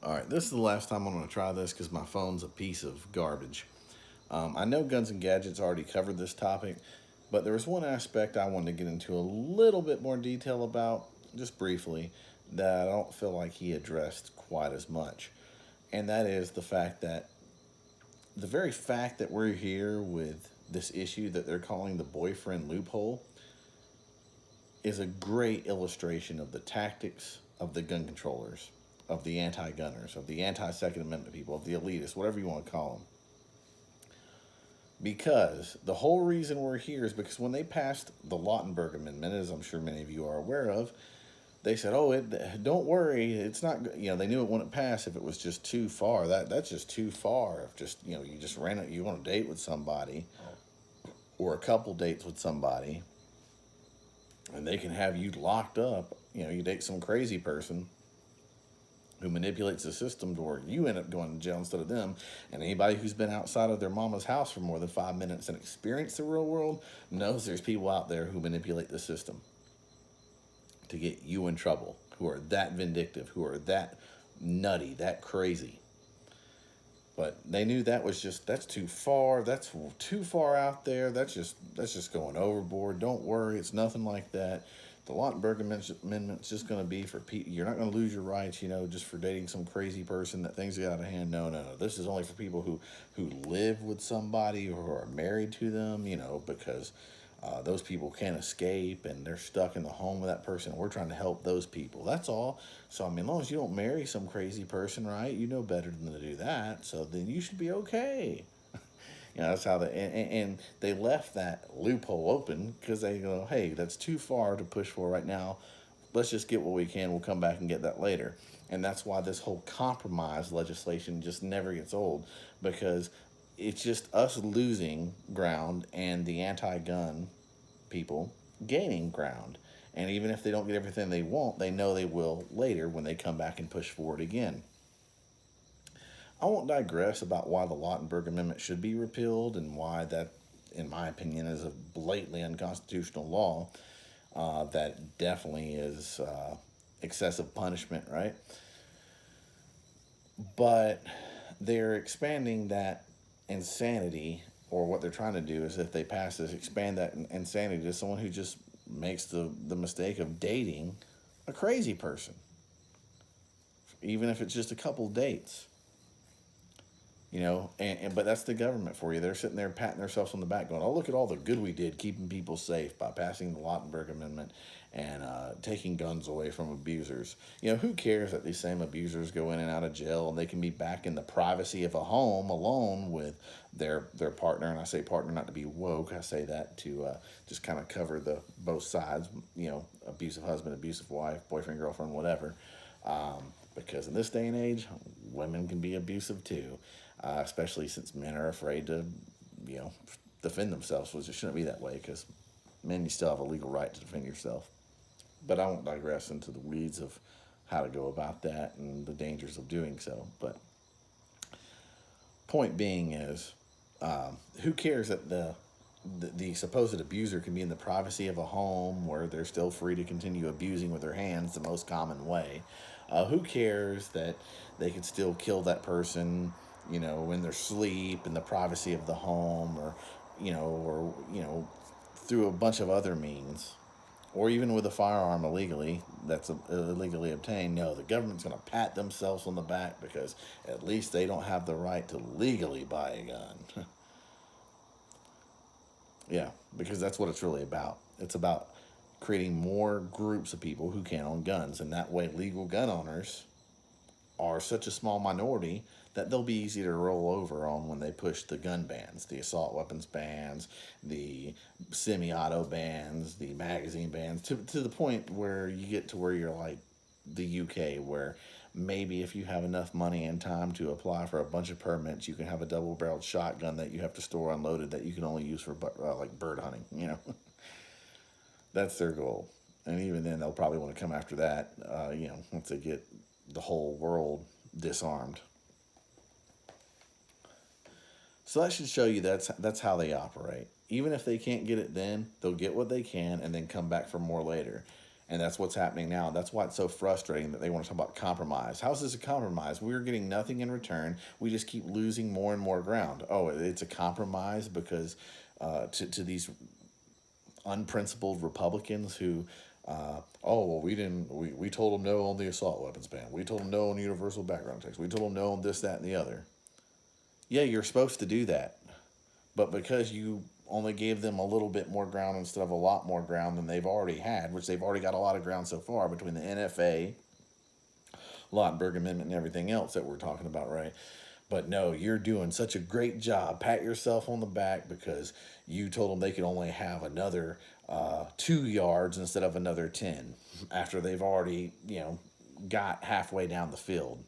All right, this is the last time I'm going to try this because my phone's a piece of garbage. I know Guns and Gadgets already covered this topic, but there was one aspect I wanted to get into a little bit more detail about, just briefly, that I don't feel like he addressed quite as much. And that is the very fact that we're here with this issue that they're calling the boyfriend loophole is a great illustration of the tactics of the gun controllers, of the anti gunners, of the anti Second Amendment people, of the elitists, whatever you want to call them. Because the whole reason we're here is because when they passed the Lautenberg Amendment, as I'm sure many of you are aware of, they said, "Oh, don't worry, it's not." They knew it wouldn't pass if it was just too far. That's just too far. If just you just ran it, you on a date with somebody, or a couple dates with somebody, and they can have you locked up. You date some crazy person who manipulates the system to where you end up going to jail instead of them. And anybody who's been outside of their mama's house for more than 5 minutes and experienced the real world knows there's people out there who manipulate the system to get you in trouble, who are that vindictive, who are that nutty, that crazy. But they knew that's too far. That's too far out there. That's just going overboard. Don't worry, it's nothing like that. The Lautenberg Amendment's just going to be for people. You're not going to lose your rights, just for dating some crazy person that things get out of hand. No, no, no. This is only for people who live with somebody or are married to them. Because those people can't escape and they're stuck in the home of that person. We're trying to help those people. That's all. So, as long as you don't marry some crazy person, right? You know better than to do that. So then you should be okay. That's how and they left that loophole open because they go, hey, that's too far to push for right now. Let's just get what we can. We'll come back and get that later. And that's why this whole compromise legislation just never gets old, because it's just us losing ground and the anti-gun people gaining ground. And even if they don't get everything they want, they know they will later when they come back and push forward again. I won't digress about why the Lautenberg Amendment should be repealed and why that, in my opinion, is a blatantly unconstitutional law. That definitely is excessive punishment, right? But they're expanding that insanity, or what they're trying to do is, if they pass this, expand that insanity to someone who just makes the mistake of dating a crazy person, even if it's just a couple dates. But that's the government for you. They're sitting there patting themselves on the back going, oh, look at all the good we did keeping people safe by passing the Lautenberg Amendment and taking guns away from abusers. Who cares that these same abusers go in and out of jail and they can be back in the privacy of a home alone with their partner. And I say partner not to be woke. I say that to just kind of cover the both sides, abusive husband, abusive wife, boyfriend, girlfriend, whatever. Because in this day and age, women can be abusive too. Especially since men are afraid to, defend themselves, which it shouldn't be that way, because men, you still have a legal right to defend yourself. But I won't digress into the weeds of how to go about that and the dangers of doing so. But point being is, who cares that the supposed abuser can be in the privacy of a home where they're still free to continue abusing with their hands, the most common way. Who cares that they could still kill that person, in their sleep, in the privacy of the home, or through a bunch of other means, or even with a firearm illegally that's illegally obtained. No, the government's going to pat themselves on the back because at least they don't have the right to legally buy a gun. Yeah, because that's what it's really about. It's about creating more groups of people who can own guns, and that way legal gun owners are such a small minority that they'll be easy to roll over on when they push the gun bans, the assault weapons bans, the semi-auto bans, the magazine bans, to the point where you get to where you're like the UK, where maybe if you have enough money and time to apply for a bunch of permits, you can have a double-barreled shotgun that you have to store unloaded that you can only use for like bird hunting. That's their goal. And even then, they'll probably want to come after that, once they get the whole world disarmed. So that should show you that's how they operate. Even if they can't get it then, they'll get what they can and then come back for more later. And that's what's happening now. That's why it's so frustrating that they want to talk about compromise. How's this a compromise? We're getting nothing in return. We just keep losing more and more ground. Oh, it's a compromise because to these unprincipled Republicans who, oh, well, we told them no on the assault weapons ban. We told them no on universal background checks. We told them no on this, that, and the other. Yeah, you're supposed to do that. But because you only gave them a little bit more ground instead of a lot more ground than they've already had, which they've already got a lot of ground so far between the NFA, Lautenberg Amendment, and everything else that we're talking about, right? But no, you're doing such a great job. Pat yourself on the back because you told them they could only have another 2 yards instead of another 10 after they've already, got halfway down the field.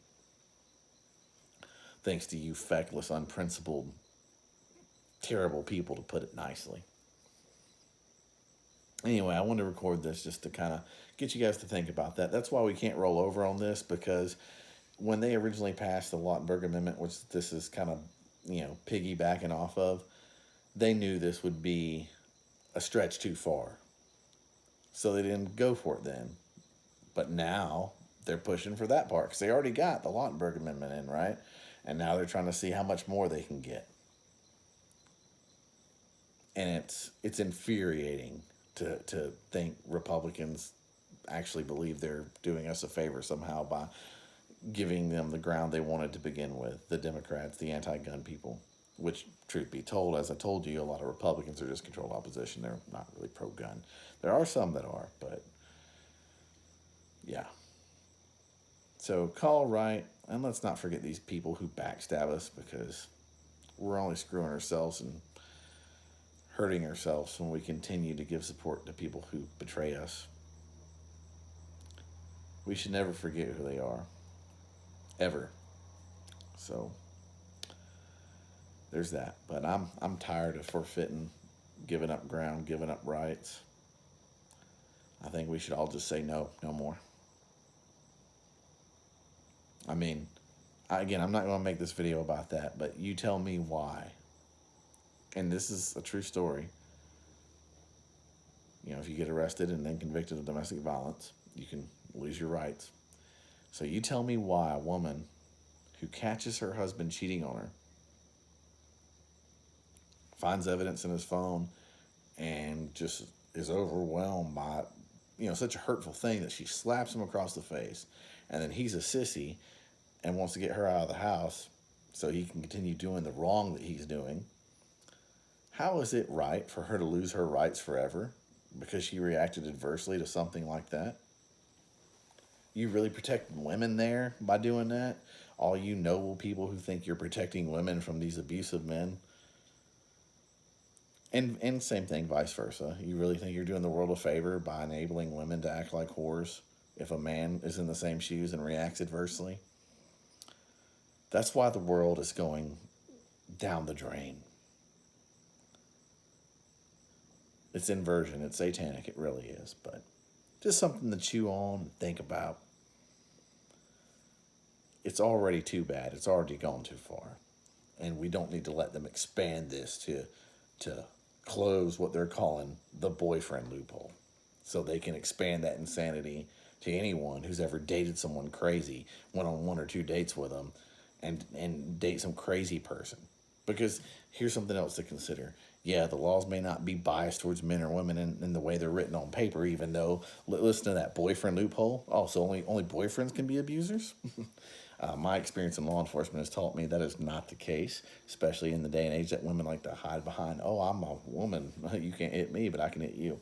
Thanks to you feckless, unprincipled, terrible people, to put it nicely. Anyway, I wanted to record this just to kind of get you guys to think about that. That's why we can't roll over on this, because when they originally passed the Lautenberg Amendment, which this is kind of, piggybacking off of, they knew this would be a stretch too far. So they didn't go for it then. But now they're pushing for that part because they already got the Lautenberg Amendment in, right? And now they're trying to see how much more they can get. And it's infuriating to think Republicans actually believe they're doing us a favor somehow by giving them the ground they wanted to begin with, the Democrats, the anti-gun people, which, truth be told, as I told you, a lot of Republicans are just controlled opposition. They're not really pro-gun. There are some that are, but yeah. So call right, and let's not forget these people who backstab us, because we're only screwing ourselves and hurting ourselves when we continue to give support to people who betray us. We should never forget who they are. Ever. So there's that. But I'm tired of forfeiting, giving up ground, giving up rights. I think we should all just say no more. I mean, again, I'm not going to make this video about that, but you tell me why. And this is a true story. If you get arrested and then convicted of domestic violence, you can lose your rights. So you tell me why a woman who catches her husband cheating on her, finds evidence in his phone, and just is overwhelmed by, such a hurtful thing that she slaps him across the face, and then he's a sissy and wants to get her out of the house so he can continue doing the wrong that he's doing. How is it right for her to lose her rights forever because she reacted adversely to something like that? You really protect women there by doing that? All you noble people who think you're protecting women from these abusive men? And same thing, vice versa. You really think you're doing the world a favor by enabling women to act like whores if a man is in the same shoes and reacts adversely? That's why the world is going down the drain. It's inversion. It's satanic. It really is. But just something to chew on and think about. It's already too bad. It's already gone too far. And we don't need to let them expand this to close what they're calling the boyfriend loophole. So they can expand that insanity to anyone who's ever dated someone crazy, went on 1 or 2 dates with them, and date some crazy person. Because here's something else to consider. Yeah, the laws may not be biased towards men or women in the way they're written on paper, even though, listen to that boyfriend loophole. Oh, so only boyfriends can be abusers? My experience in law enforcement has taught me that is not the case, especially in the day and age that women like to hide behind, oh, I'm a woman, you can't hit me, but I can hit you.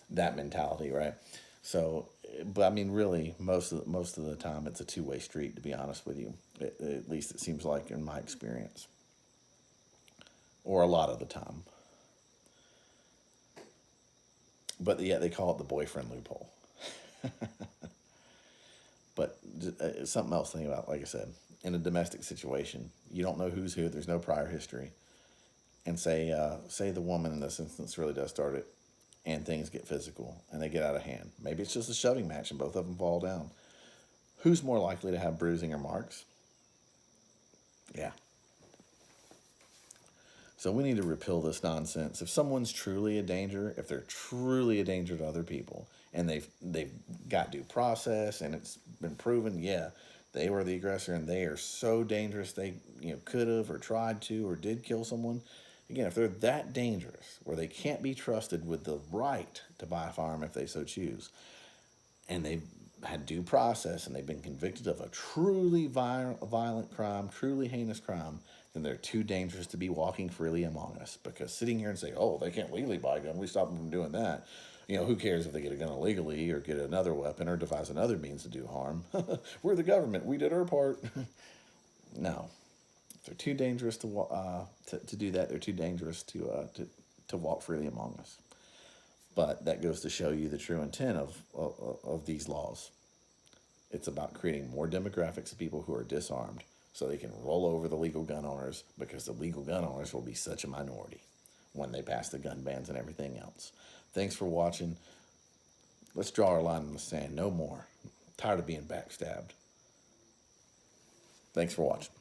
That mentality, right? So, but I mean, really, most of the time, it's a two-way street, to be honest with you. At least it seems like in my experience. Or a lot of the time. But yet they call it the boyfriend loophole. But something else to think about, like I said, in a domestic situation, you don't know who's who, there's no prior history. And say the woman in this instance really does start it, and things get physical, and they get out of hand. Maybe it's just a shoving match, and both of them fall down. Who's more likely to have bruising or marks? Yeah. So we need to repeal this nonsense. If someone's truly a danger, if they're truly a danger to other people, and they've got due process, and it's been proven, yeah, they were the aggressor, and they are so dangerous. They could have or tried to or did kill someone. Again, if they're that dangerous, where they can't be trusted with the right to buy a firearm if they so choose, and they've had due process and they've been convicted of a truly violent crime, truly heinous crime, then they're too dangerous to be walking freely among us. Because sitting here and say, oh, they can't legally buy a gun, we stop them from doing that. Who cares if they get a gun illegally or get another weapon or devise another means to do harm? We're the government. We did our part. No. If they're too dangerous to do that, they're too dangerous to walk freely among us. But that goes to show you the true intent of these laws. It's about creating more demographics of people who are disarmed so they can roll over the legal gun owners, because the legal gun owners will be such a minority when they pass the gun bans and everything else. Thanks for watching. Let's draw our line in the sand. No more. I'm tired of being backstabbed. Thanks for watching.